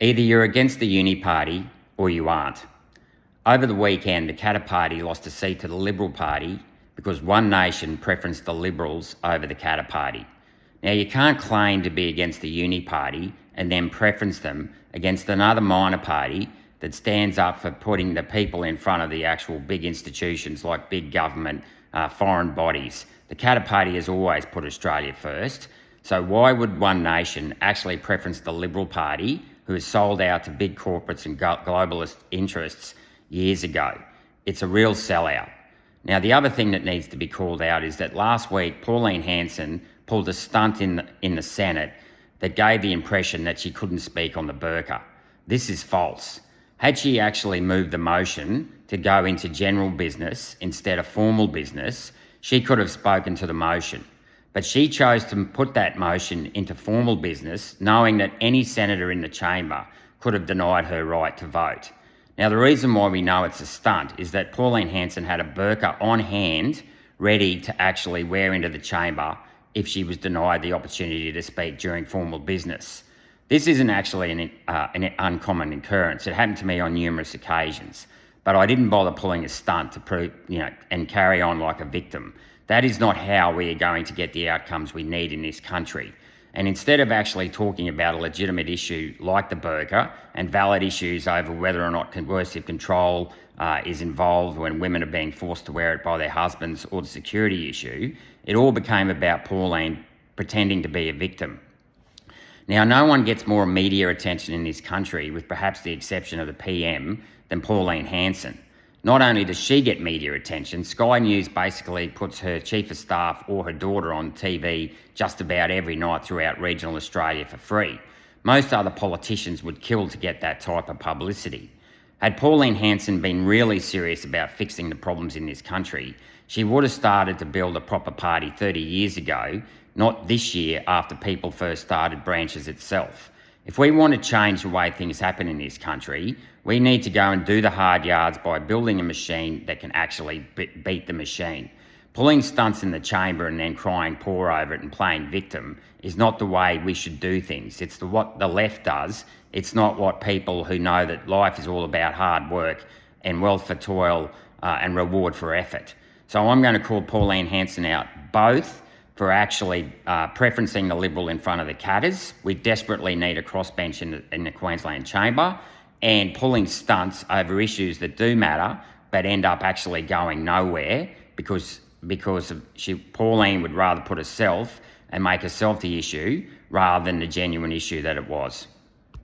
Either you're against the Uniparty or you aren't. Over the weekend, the Katter Party lost a seat to the Liberal Party because One Nation preferenced the Liberals over the Katter Party. Now, you can't claim to be against the Uniparty and then preference them against another minor party that stands up for putting the people in front of the actual big institutions like big government, foreign bodies. The Katter Party has always put Australia first. So why would One Nation actually preference the Liberal Party, who has sold out to big corporates and globalist interests years ago? It's a real sellout. Now, the other thing that needs to be called out is that last week, Pauline Hanson pulled a stunt in the Senate that gave the impression that she couldn't speak on the burqa. This is false. Had she actually moved the motion to go into general business instead of formal business, she could have spoken to the motion. But she chose to put that motion into formal business, knowing that any senator in the chamber could have denied her right to vote. Now, the reason why we know it's a stunt is that Pauline Hanson had a burqa on hand, ready to actually wear into the chamber if she was denied the opportunity to speak during formal business. This isn't actually an uncommon occurrence. It happened to me on numerous occasions, but I didn't bother pulling a stunt to prove, and carry on like a victim. That is not how we are going to get the outcomes we need in this country. And instead of actually talking about a legitimate issue like the burqa and valid issues over whether or not coercive control is involved when women are being forced to wear it by their husbands, or the security issue, it all became about Pauline pretending to be a victim. Now, no one gets more media attention in this country, with perhaps the exception of the PM, than Pauline Hanson. Not only does she get media attention, Sky News basically puts her chief of staff or her daughter on TV just about every night throughout regional Australia for free. Most other politicians would kill to get that type of publicity. Had Pauline Hanson been really serious about fixing the problems in this country, she would have started to build a proper party 30 years ago, not this year after people first started branches itself. If we want to change the way things happen in this country, we need to go and do the hard yards by building a machine that can actually beat the machine. Pulling stunts in the chamber and then crying poor over it and playing victim is not the way we should do things. It's what the left does. It's not what people who know that life is all about hard work and wealth for toil and reward for effort. So I'm going to call Pauline Hanson out both for actually preferencing the Liberal in front of the Katters. We desperately need a crossbench in the Queensland Chamber, and pulling stunts over issues that do matter but end up actually going nowhere because Pauline would rather put herself and make herself the issue rather than the genuine issue that it was.